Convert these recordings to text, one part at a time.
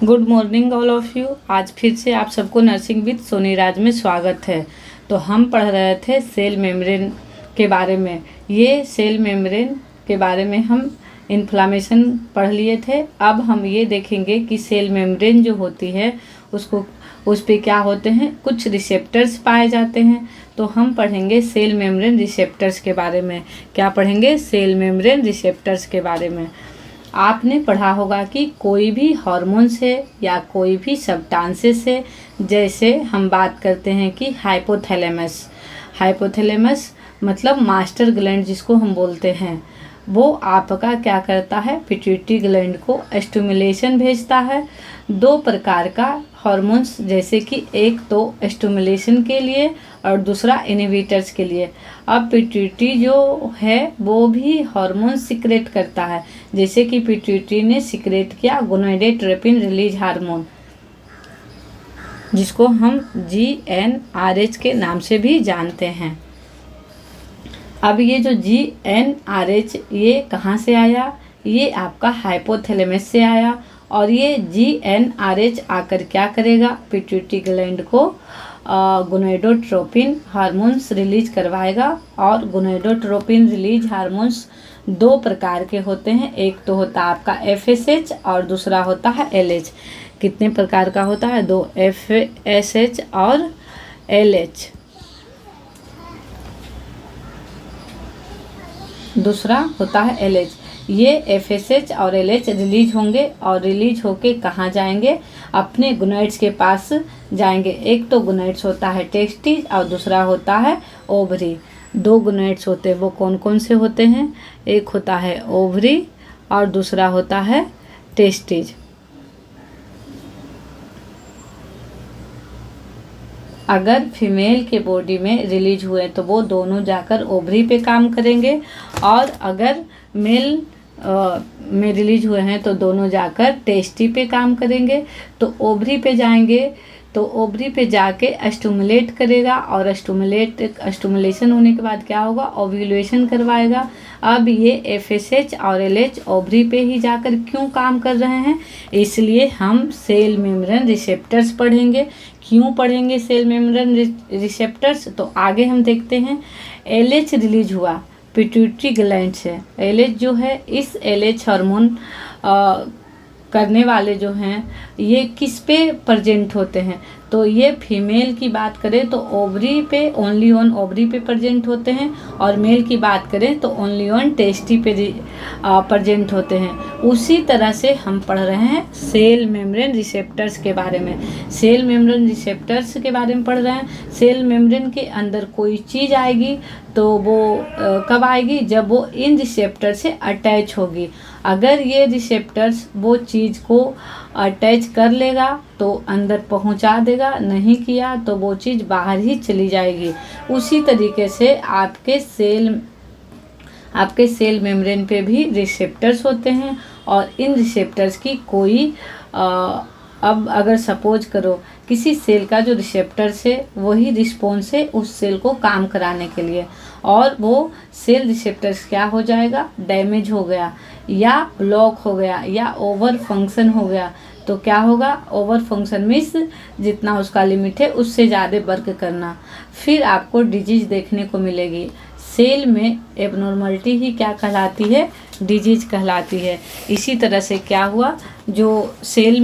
Good morning all of you. आज फिर से आप सबको नर्सिंग विद सोनी राज में स्वागत है। तो हम पढ़ रहे थे सेल मेम्ब्रेन के बारे में। ये सेल मेम्ब्रेन के बारे में हम इन्फ्लामेशन पढ़ लिए थे। अब हम ये देखेंगे कि सेल मेम्ब्रेन जो होती है उस पे क्या होते हैं, कुछ रिसेप्टर्स पाए जाते हैं। तो हम पढ़ेंगे सेल मेम्ब्रेन रिसेप्टर्स के बारे में। क्या पढ़ेंगे? सेल मेम्ब्रेन रिसेप्टर्स के बारे में। आपने पढ़ा होगा कि कोई भी हार्मोन से या कोई भी सब्सटेंसेस से, जैसे हम बात करते हैं कि हाइपोथैलेमस मतलब मास्टर ग्लैंड जिसको हम बोलते हैं, वो आपका क्या करता है, पिट्यूटरी ग्लैंड को स्टिमुलेशन भेजता है। दो प्रकार का हार्मोन्स, जैसे कि एक तो स्टिमुलेशन के लिए और दूसरा इनहिबिटर्स के लिए। अब पिट्यूटरी जो है वो भी हार्मोन सिक्रेट करता है, जैसे कि पिट्यूटरी ने सिक्रेट किया गोनाडोट्रोपिन रिलीज हार्मोन, जिसको हम GnRH के नाम से भी जानते हैं। अब ये जो GnRH ये कहाँ से आया? ये आपका हाइपोथैलेमस से आया। और ये GnRH आकर क्या करेगा? पिट्यूटरी ग्लैंड को गोनाडोट्रोपिन हार्मोन्स रिलीज करवाएगा। और गोनाडोट्रोपिन रिलीज हार्मोन्स दो प्रकार के होते हैं। एक तो होता है आपका FSH और दूसरा होता है LH। कितने प्रकार का होता है? दो, FSH और LH। दूसरा होता है LH। ये FSH और LH रिलीज होंगे और रिलीज होके कहाँ जाएंगे? अपने गोनाड्स के पास जाएंगे। एक तो गोनाड्स होता है टेस्टिस और दूसरा होता है ओवरी। दो गोनाड्स होते हैं, वो कौन कौन से होते हैं? एक होता है ओवरी और दूसरा होता है टेस्टिस। अगर फीमेल के बॉडी में रिलीज हुए तो वो दोनों जाकर ओवरी पे काम करेंगे, और अगर मेल में रिलीज हुए हैं तो दोनों जाकर टेस्टी पे काम करेंगे। तो ओवरी पे जाएंगे तो ओवरी पे जाके स्टिमुलेट करेगा, और स्टिमुलेशन होने के बाद क्या होगा? ओव्यूलेशन करवाएगा। अब ये FSH और LH ओवरी पे ही जाकर क्यों काम कर रहे हैं? इसलिए हम सेल मेम्ब्रेन रिसेप्टर्स पढ़ेंगे। क्यों पढ़ेंगे सेल मेम्ब्रेन रिसेप्टर्स? तो आगे हम देखते हैं। LH रिलीज हुआ पिट्यूटरी ग्लैंड से। LH जो है, इस LH हार्मोन करने वाले जो हैं ये किस पे प्रेजेंट होते हैं? तो ये फीमेल की बात करें तो ओवरी पे, ओनली ऑन ओवरी पे प्रेजेंट होते हैं, और मेल की बात करें तो ओनली ऑन टेस्टी पे प्रेजेंट होते हैं। उसी तरह से हम पढ़ रहे हैं सेल मेम्ब्रेन रिसेप्टर्स के बारे में। सेल मेम्ब्रेन रिसेप्टर्स के बारे में पढ़ रहे हैं। सेल मेम्ब्रेन के अंदर कोई चीज़ आएगी तो वो कब आएगी? जब वो इन रिसेप्टर से अटैच होगी। अगर ये रिसेप्टर्स वो चीज़ को अटैच कर लेगा तो अंदर पहुंचा देगा, नहीं किया तो वो चीज़ बाहर ही चली जाएगी। उसी तरीके से आपके सेल मेम्ब्रेन पे भी रिसेप्टर्स होते हैं, और इन रिसेप्टर्स की कोई अब अगर सपोज करो किसी सेल का जो रिसेप्टर्स है वही रिस्पॉन्स है उस सेल को काम कराने के लिए, और वो सेल रिसेप्टर्स क्या हो जाएगा? डैमेज हो गया या ब्लॉक हो गया या ओवर फंक्शन हो गया। तो क्या होगा? ओवर फंक्शन मीन्स जितना उसका लिमिट है उससे ज़्यादा वर्क करना, फिर आपको डिजीज देखने को मिलेगी। सेल में एबनॉर्मलिटी ही क्या कहलाती है? डिजीज कहलाती है। इसी तरह से क्या हुआ, जो सेल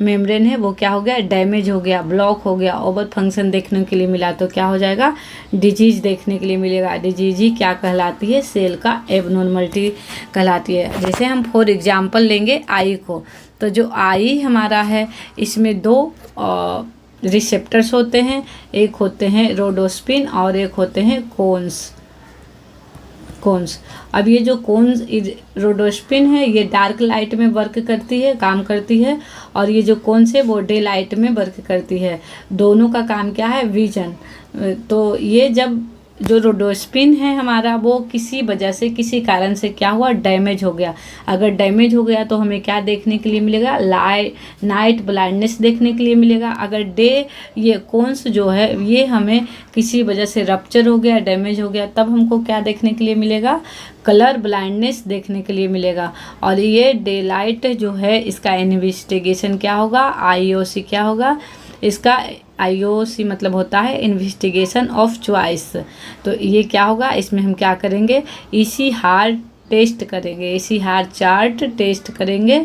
मेम्ब्रेन है वो क्या हो गया? डैमेज हो गया, ब्लॉक हो गया, ओवर फंक्शन देखने के लिए मिला, तो क्या हो जाएगा? डिजीज देखने के लिए मिलेगा। डिजीज ही क्या कहलाती है? सेल का एबनॉर्मलिटी कहलाती है। जैसे हम फॉर एग्जांपल लेंगे आई को, तो जो आई हमारा है इसमें दो रिसेप्टर्स होते हैं। एक होते हैं रोडोस्पिन और एक होते हैं कोन्स। अब ये जो कोन्स रोडोस्पिन है ये डार्क लाइट में वर्क करती है, काम करती है, और ये जो कोन्स है वो डे लाइट में वर्क करती है। दोनों का काम क्या है? विजन। तो ये जब जो रोडोस्पिन है हमारा वो किसी वजह से किसी कारण से क्या हुआ, डैमेज हो गया। अगर डैमेज हो गया तो हमें क्या देखने के लिए मिलेगा, नाइट ब्लाइंडनेस देखने के लिए मिलेगा। अगर डे ये कोन्स जो है ये हमें किसी वजह से रप्चर हो गया, डैमेज हो गया, तब हमको क्या देखने के लिए मिलेगा, कलर ब्लाइंडनेस देखने के लिए मिलेगा। और ये डे लाइट जो है इसका इन्वेस्टिगेशन क्या होगा, IOC क्या होगा, इसका IOC मतलब होता है इन्वेस्टिगेशन ऑफ चॉइस। तो ये क्या होगा, इसमें हम क्या करेंगे, ECHR टेस्ट करेंगे, ECHR चार्ट टेस्ट करेंगे।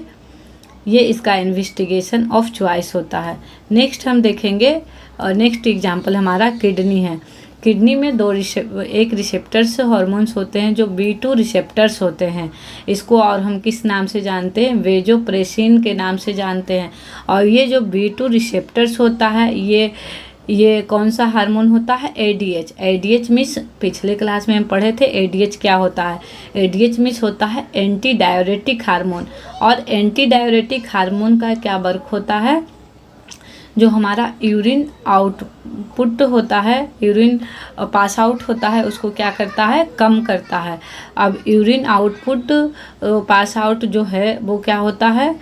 ये इसका इन्वेस्टिगेशन ऑफ चॉइस होता है। नेक्स्ट हम देखेंगे, नेक्स्ट एग्जांपल हमारा किडनी है। किडनी में एक रिसेप्टर्स हार्मोन्स होते हैं जो B2 रिसेप्टर्स होते हैं। इसको और हम किस नाम से जानते हैं, वेजोप्रेसिन के नाम से जानते हैं। और ये जो B2 रिसेप्टर्स होता है ये कौन सा हार्मोन होता है, ADH मीन्स पिछले क्लास में हम पढ़े थे ADH क्या होता है। ADH मीन्स होता है एंटी डायरेटिक हार्मोन। और एंटी डायरेटिक हार्मोन का क्या वर्क होता है, जो हमारा यूरिन आउटपुट होता है, यूरिन पास आउट होता है, उसको क्या करता है, कम करता है। अब यूरिन आउटपुट पास आउट जो है वो क्या होता है,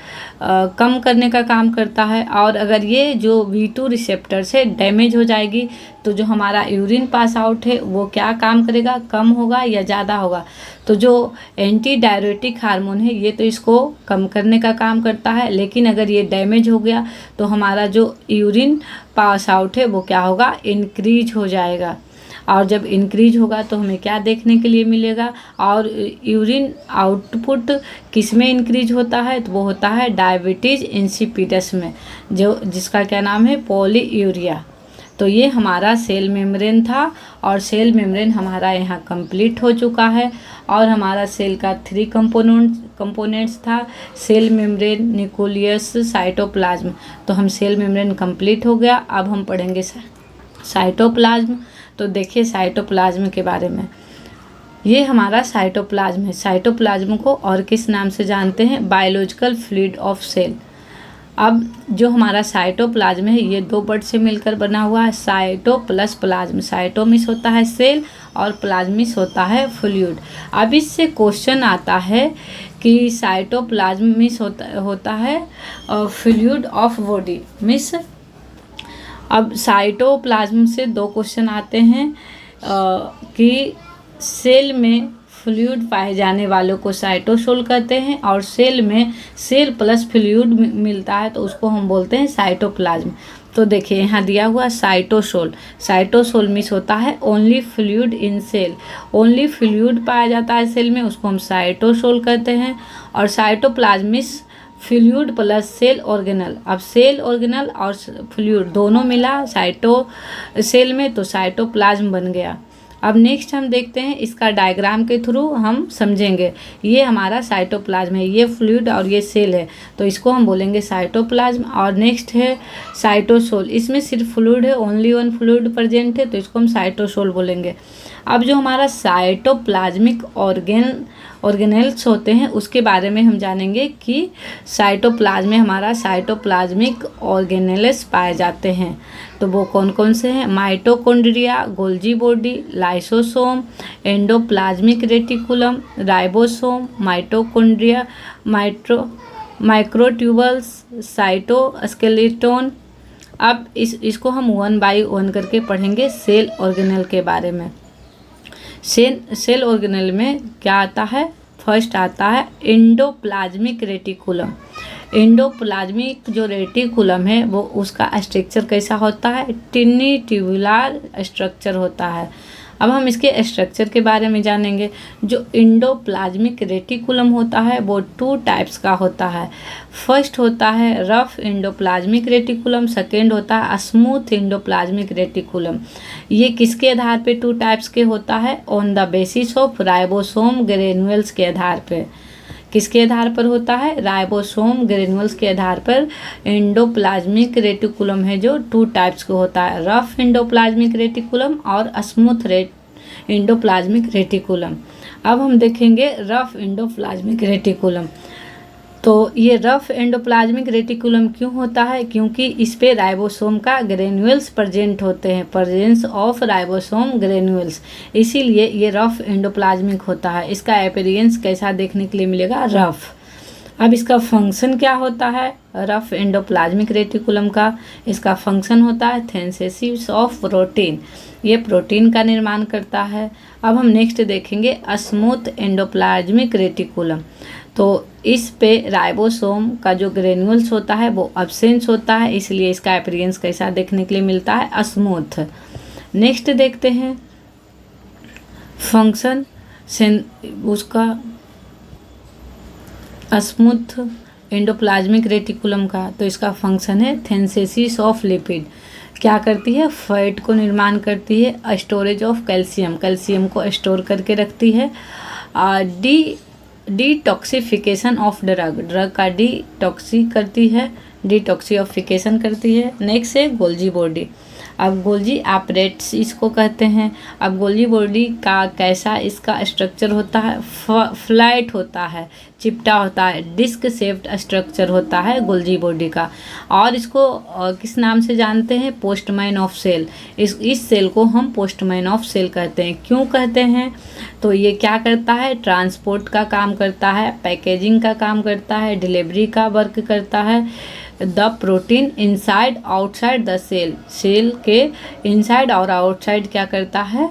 कम करने का काम करता है। और अगर ये जो V2 रिसेप्टर से डैमेज हो जाएगी तो जो हमारा यूरिन पास आउट है वो क्या काम करेगा, कम होगा या ज़्यादा होगा। तो जो एंटी डायरेटिक हार्मोन है ये तो इसको कम करने का काम करता है, लेकिन अगर ये डैमेज हो गया तो हमारा जो यूरिन पास आउट है वो क्या होगा, इंक्रीज हो जाएगा। और जब इंक्रीज होगा तो हमें क्या देखने के लिए मिलेगा, और यूरिन आउटपुट किस में इंक्रीज होता है, तो वो होता है डायबिटीज़ इंसिपिडस में, जो जिसका क्या नाम है, पॉलीयूरिया। तो ये हमारा सेल मेम्ब्रेन था, और सेल मेम्ब्रेन हमारा यहाँ कंप्लीट हो चुका है। और हमारा सेल का 3 कंपोनेंट्स था, सेल मेम्ब्रेन, न्यूक्लियस, साइटोप्लाज्म। तो हम सेल मेम्ब्रेन कंप्लीट हो गया। अब हम पढ़ेंगे साइटोप्लाज्म। तो देखिए साइटोप्लाज्म के बारे में, ये हमारा साइटोप्लाज्म है। साइटोप्लाज्म को और किस नाम से जानते हैं, बायोलॉजिकल फ्लूइड ऑफ सेल। अब जो हमारा साइटोप्लाज्म है ये 2 वर्ड से मिलकर बना हुआ है, cyto plus plasm. Cyto means होता है सेल और प्लाज्मिस होता है फ्लूइड। अब इससे क्वेश्चन आता है कि साइटोप्लाज्म मीन्स होता है फ्लूइड ऑफ बॉडी मीन्स। अब साइटोप्लाज्म से 2 क्वेश्चन आते हैं कि सेल में फ्लूइड पाए जाने वालों को साइटोसोल कहते हैं, और सेल में सेल प्लस फ्लूइड मिलता है तो उसको हम बोलते हैं साइटोप्लाज्म। तो देखिए यहाँ दिया हुआ साइटोसोल। साइटोसोल मीन्स होता है only fluid in cell, only fluid पाया जाता है सेल में, उसको हम साइटोसोल कहते हैं। और cytoplasm means fluid plus cell organelle. अब सेल ऑर्गेनल और फ्लूइड दोनों मिला सेल में तो साइटोप्लाज्म बन गया। अब नेक्स्ट हम देखते हैं, इसका डायग्राम के थ्रू हम समझेंगे। ये हमारा साइटोप्लाज्म है, ये फ्लूइड और ये सेल है, तो इसको हम बोलेंगे साइटोप्लाज्म। और नेक्स्ट है साइटोसोल, इसमें सिर्फ फ्लूइड है, ओनली 1 फ्लूइड प्रेजेंट है, तो इसको हम साइटोसोल बोलेंगे। अब जो हमारा साइटोप्लाज्मिक ऑर्गेनेल्स होते हैं उसके बारे में हम जानेंगे कि साइटोप्लाज्म में हमारा साइटोप्लाज्मिक ऑर्गेनेल्स पाए जाते हैं। तो वो कौन कौन से हैं, mitochondria, Golgi body, lysosome, endoplasmic reticulum, ribosome, mitochondria, microtubules, cytoskeleton. अब इसको हम 1 बाय 1 करके पढ़ेंगे सेल ऑर्गेनेल के बारे में। सेल ऑर्गेनेल में क्या आता है, फर्स्ट आता है एंडोप्लाज्मिक रेटिकुलम। एंडोप्लाज्मिक जो रेटिकुलम है वो उसका स्ट्रक्चर कैसा होता है, टिनी ट्यूबुलर स्ट्रक्चर होता है। अब हम इसके स्ट्रक्चर के बारे में जानेंगे। जो एंडोप्लाज्मिक रेटिकुलम होता है वो 2 टाइप्स का होता है। फर्स्ट होता है रफ एंडोप्लाज्मिक रेटिकुलम, सेकेंड होता है स्मूथ एंडोप्लाज्मिक रेटिकुलम। ये किसके आधार पे 2 टाइप्स के होता है, on the basis of ribosome granules के आधार पे। किसके आधार पर होता है, राइबोसोम ग्रेन्यूल्स के आधार पर एंडोप्लाज्मिक रेटिकुलम है जो 2 टाइप्स का होता है, रफ एंडोप्लाज्मिक रेटिकुलम और स्मूथ एंडोप्लाज्मिक रेटिकुलम। अब हम देखेंगे रफ एंडोप्लाज्मिक रेटिकुलम। तो ये रफ एंडोप्लाज्मिक रेटिकुलम क्यों होता है? क्योंकि इस पे राइबोसोम का ग्रेन्यूल्स प्रेजेंट होते हैं, प्रेजेंस ऑफ राइबोसोम ग्रेन्यूल्स, इसीलिए ये रफ एंडोप्लाज्मिक होता है। इसका अपीयरेंस कैसा देखने के लिए मिलेगा? रफ। अब इसका फंक्शन क्या होता है रफ एंडोप्लाज्मिक रेटिकुलम का? इसका फंक्शन होता है सिंथेसिस ऑफ प्रोटीन, ये प्रोटीन का निर्माण करता है। अब हम नेक्स्ट देखेंगे स्मूथ एंडोप्लाज्मिक रेटिकुलम। तो इस पे राइबोसोम का जो ग्रेन्यूल्स होता है वो एब्सेंस होता है, इसलिए इसका अपीयरेंस कैसा देखने के लिए मिलता है? स्मूथ। नेक्स्ट देखते हैं फंक्शन उसका स्मूथ एंडोप्लाज्मिक रेटिकुलम का। तो इसका फंक्शन है सिंथेसिस ऑफ लिपिड, क्या करती है? फैट को निर्माण करती है, स्टोरेज ऑफ कैल्शियम, कैल्शियम को स्टोर करके रखती है, डिटॉक्सिफिकेशन ऑफ ड्रग का डिटॉक्सी करती है, डिटॉक्सिफिकेशन करती है। नेक्स्ट है गोल्जी बॉडी। अब गोल्जी एपरेट्स इसको कहते हैं। अब गोल्जी बॉडी का कैसा इसका स्ट्रक्चर होता है? फ्लैट होता है, चिपटा होता है, डिस्क शेप्ड स्ट्रक्चर होता है गोल्जी बॉडी का। और इसको किस नाम से जानते हैं? Postman of cell. इस सेल को हम पोस्टमैन ऑफ सेल कहते हैं। क्यों कहते हैं? तो ये क्या करता है? ट्रांसपोर्ट का काम करता है, पैकेजिंग का काम करता है, डिलीवरी का वर्क करता है। The protein inside outside the cell, cell के इनसाइड और आउटसाइड क्या करता है?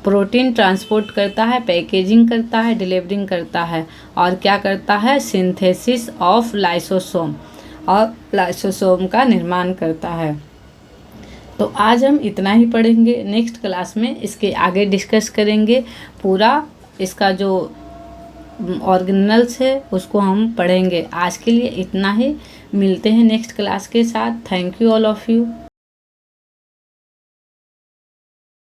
प्रोटीन ट्रांसपोर्ट करता है, पैकेजिंग करता है, डिलीवरिंग करता है, और क्या करता है? सिंथेसिस ऑफ लाइसोसोम, और लाइसोसोम का निर्माण करता है। तो आज हम इतना ही पढ़ेंगे, नेक्स्ट क्लास में इसके आगे डिस्कस करेंगे। पूरा इसका जो ऑर्गेनल्स है उसको हम पढ़ेंगे। आज के लिए इतना ही, मिलते हैं नेक्स्ट क्लास के साथ। Thank you all of you.